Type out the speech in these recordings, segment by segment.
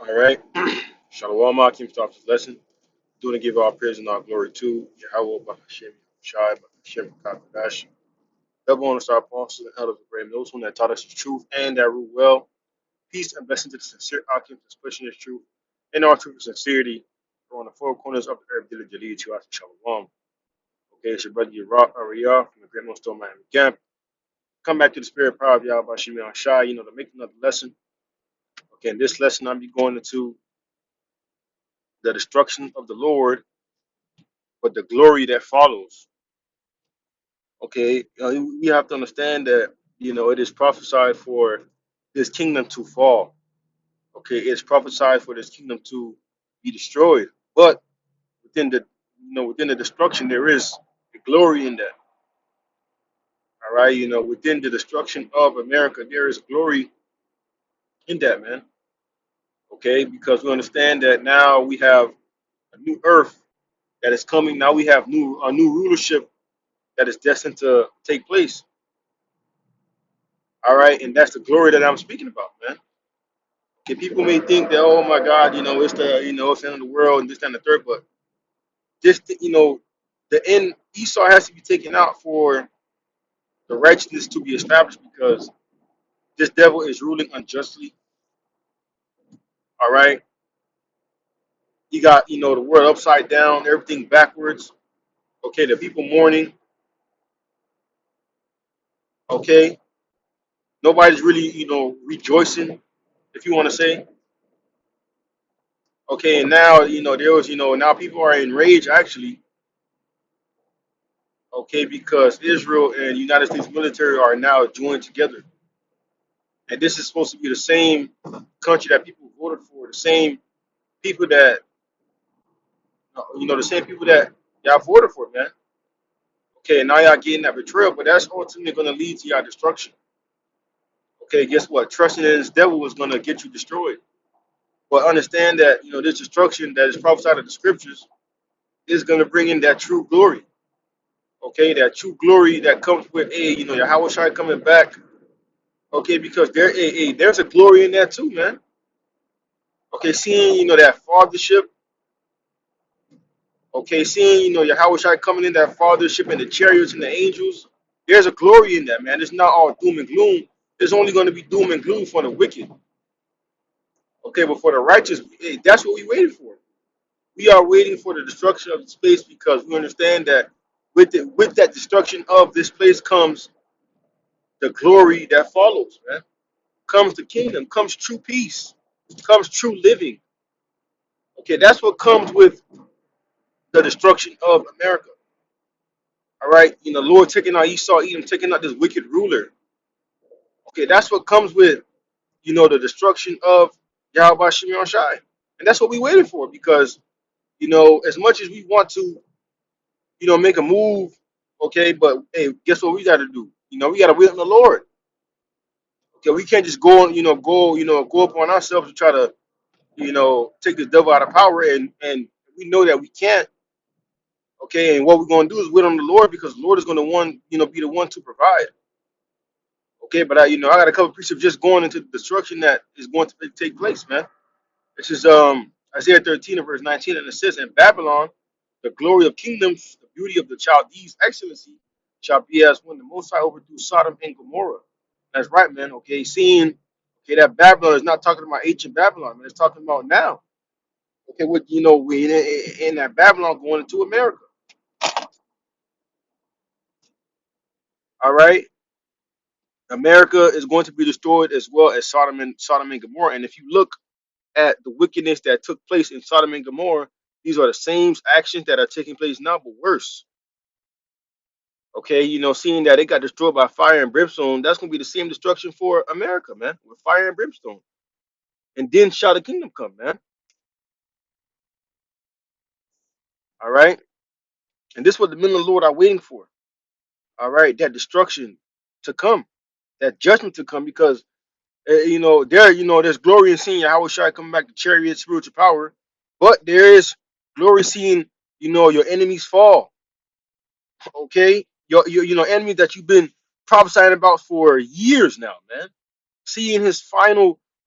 All right. Shalom, Akim, start this lesson. Doing to give all praise and all glory to Yahweh, Bahashem, Shai, Bahashem, Kakadash. Double honor to our apostles and elders of Graham, those who that taught us the truth and that rule well. Peace and blessing to the sincere Akim that's pushing this truth and our truth and sincerity on the four corners of the earth, Dilla Jaleel, to us, Shalom. Okay, it's your brother Yerah Ariyah from the Great Millstone Miami Camp. Come back to the spirit power of Yahweh, Bahashem, Shai, to make another lesson. Okay, in this lesson, I'll be going into the destruction of the Lord, but the glory that follows. Okay, we have to understand that it is prophesied for this kingdom to fall. Okay, it's prophesied for this kingdom to be destroyed, but within the destruction there is a glory in that. All right, within the destruction of America there is glory in that, man. Okay, because we understand that now we have a new earth that is coming. Now we have a new rulership that is destined to take place. All right, and that's the glory that I'm speaking about, man. Okay, people may think that, oh my God, it's it's the end of the world and this, that, and the third, but just, the end, Esau has to be taken out for the righteousness to be established because this devil is ruling unjustly. All right, you got, the world upside down, everything backwards. Okay, the people mourning. Okay, nobody's really, rejoicing, if you want to say. Okay, and now, there was, now people are enraged actually. Okay, because Israel and United States military are now joined together. And this is supposed to be the same country that people voted for, the same people that, the same people that y'all voted for, man. Okay, now y'all getting that betrayal, but that's ultimately going to lead to y'all destruction. Okay, guess what? Trusting in this devil is going to get you destroyed. But understand that, this destruction that is prophesied in the scriptures is going to bring in that true glory. Okay, that true glory that comes with, Yahweh Shai coming back. Okay, because there's a glory in that too, man. Okay, seeing, that fathership. Okay, seeing, Yahweh Shai coming in that fathership and the chariots and the angels. There's a glory in that, man. It's not all doom and gloom. There's only going to be doom and gloom for the wicked. Okay, but for the righteous, hey, that's what we waited for. We are waiting for the destruction of this place because we understand that with that destruction of this place comes the glory that follows, man. Comes the kingdom, comes true peace, comes true living. Okay, that's what comes with the destruction of America. All right, Lord taking out Esau, Edom, taking out this wicked ruler. Okay, that's what comes with, the destruction of Yahweh Shimon Shai. And that's what we waited for because, as much as we want to, make a move, okay, but hey, guess what we got to do? We got to wait on the Lord. Okay, we can't just go upon ourselves and try to, take the devil out of power, and we know that we can't. Okay, and what we're going to do is wait on the Lord because the Lord is going to be the one to provide. Okay, but I got a couple precepts just going into the destruction that is going to take place, man. This is Isaiah 13 and verse 19, and it says, "In Babylon, the glory of kingdoms, the beauty of the Chaldees' excellency, shall be as when the Most High overthrew Sodom and Gomorrah." That's right, man. Okay, seeing, okay, that Babylon is not talking about ancient Babylon, man. It's talking about now. Okay, what we in that Babylon going into America. All right, America is going to be destroyed as well as Sodom and Gomorrah. And if you look at the wickedness that took place in Sodom and Gomorrah, these are the same actions that are taking place now, but worse. Okay, seeing that it got destroyed by fire and brimstone, that's gonna be the same destruction for America, man, with fire and brimstone. And then shall the kingdom come, man. All right, and this is what the men of the Lord are waiting for. All right, that destruction to come, that judgment to come, because there's glory in seeing Yahweh Shai coming back to chariot spiritual power, but there is glory seeing your enemies fall. Okay, your enemies that you've been prophesying about for years now, man. Seeing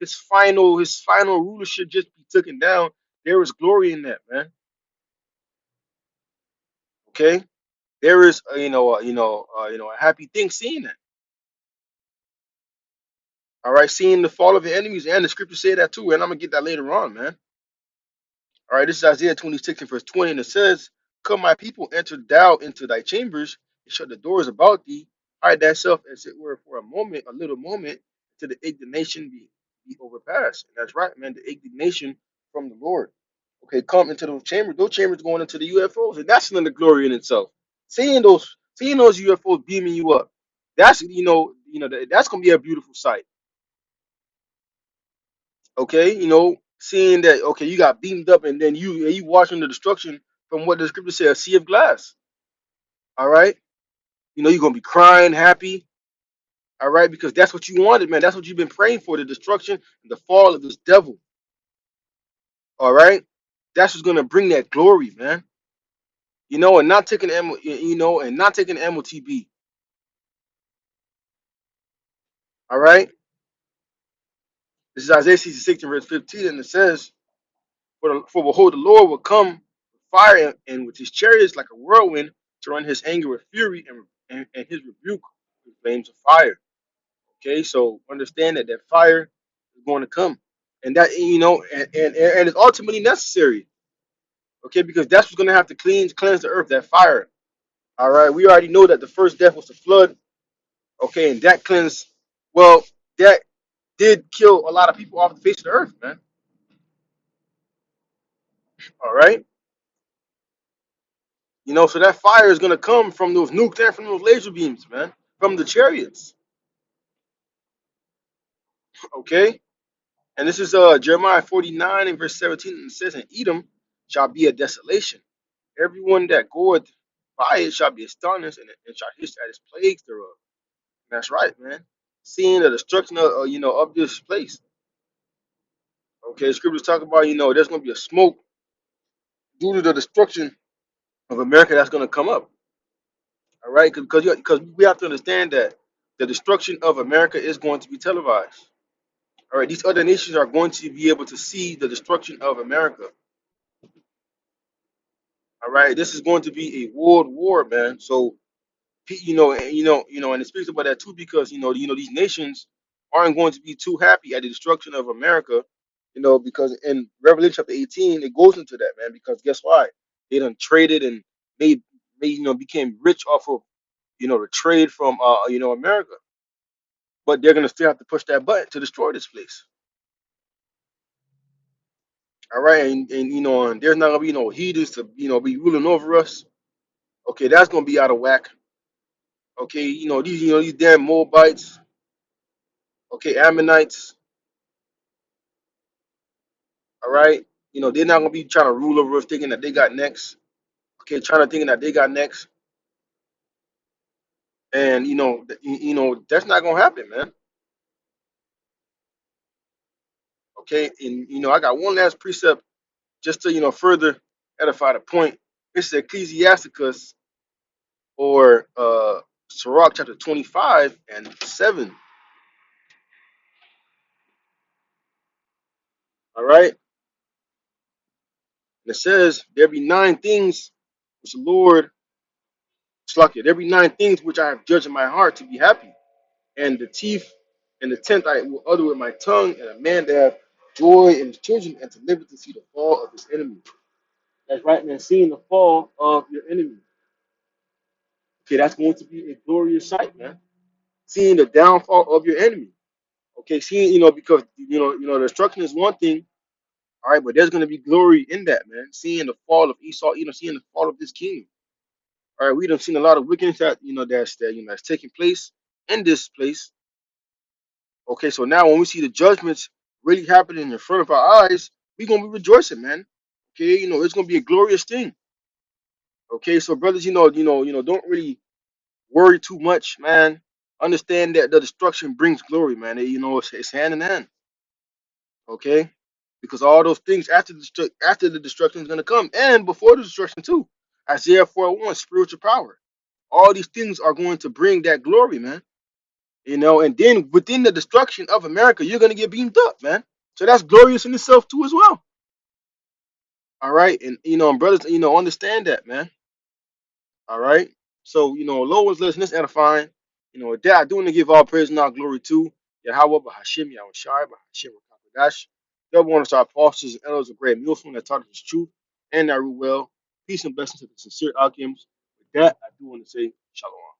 his final rulership just be taken down. There is glory in that, man. Okay, there is a happy thing seeing that. All right, seeing the fall of your enemies, and the scripture say that too, and I'm gonna get that later on, man. All right, this is Isaiah 26 and verse 20, and it says, "Come, my people, enter thou into thy chambers, and shut the doors about thee, hide thyself as it were for a moment, a little moment, till the indignation be overpassed." And that's right, man, the indignation from the Lord. Okay, come into those chambers. Those chambers going into the UFOs, and that's another glory in itself. Seeing those UFOs beaming you up, that's that's gonna be a beautiful sight. Okay, seeing that, okay, you got beamed up, and then you watching the destruction from what the scripture says, a sea of glass. All right, you're gonna be crying, happy. All right, because that's what you wanted, man. That's what you've been praying for, the destruction and the fall of this devil. All right, that's what's gonna bring that glory, man. And not taking and not taking MOTB. All right, this is Isaiah 66 verse 15, and it says, For behold, the Lord will come with fire, and with his chariots like a whirlwind, to run his anger with fury, and his rebuke with flames of fire. Okay, so understand that fire is going to come, and that and it's ultimately necessary. Okay, because that's what's going to have to cleanse the earth, that fire. All right, we already know that the first death was the flood. Okay, and that cleansed. Well, that did kill a lot of people off the face of the earth, man. All right. So that fire is gonna come from those nukes and from those laser beams, man, from the chariots. Okay, and this is Jeremiah 49 and verse 17, and it says, "And Edom shall be a desolation. Everyone that goeth by it shall be astonished, and shall hiss at its plagues thereof." And that's right, man. Seeing the destruction of this place. Okay, scriptures talk about there's gonna be a smoke due to the destruction of America that's gonna come up. All right, because we have to understand that the destruction of America is going to be televised. All right, these other nations are going to be able to see the destruction of America. All right, this is going to be a world war, man. So, and it speaks about that too, because these nations aren't going to be too happy at the destruction of America. Because in Revelation chapter 18, it goes into that, man. Because guess why? They done traded and made became rich off of the trade from America, but they're gonna still have to push that button to destroy this place. All right, and there's not gonna be no heathens to be ruling over us. Okay, that's gonna be out of whack. Okay, these damn Moabites. Okay, Ammonites. All right, they're not gonna be trying to rule over us, thinking that they got next. Okay, trying to thinking that they got next, and that's not gonna happen, man. Okay, and I got one last precept just to further edify the point. It's Ecclesiasticus, or Sirach chapter 25 and 7. All right. And it says, "There be 9 things which the Lord, Slakia, there be 9 things which I have judged in my heart to be happy. And the teeth and the tenth I will utter with my tongue, and a man that have joy in his children, and to live to see the fall of his enemy." That's right, man. Seeing the fall of your enemy. Okay, that's going to be a glorious sight, man. Seeing the downfall of your enemy. Okay, seeing, because the destruction is one thing. All right, but there's going to be glory in that, man. Seeing the fall of Esau, seeing the fall of this king. All right, we done seen a lot of wickedness that's taking place in this place. Okay, so now when we see the judgments really happening in front of our eyes, we're gonna be rejoicing, man. Okay, it's gonna be a glorious thing. Okay, so brothers, don't really worry too much, man. Understand that the destruction brings glory, man. It's hand in hand. Okay, because all those things after the destruction is gonna come, and before the destruction too. Isaiah 4:1, spiritual power. All these things are going to bring that glory, man. You know, and then within the destruction of America, you're gonna get beamed up, man. So that's glorious in itself too, as well. All right, and and brothers, understand that, man. All right. So, Lord was listening, it's edifying. With that, I do want to give all praise and all glory to Yahweh, Bahashim, Yahweh Shai, Bahashim, Rakakadash. The one of our apostles and elders of great Milford that taught us truth and that well. Peace and blessings to the sincere alchemists. With that, I do want to say shalom.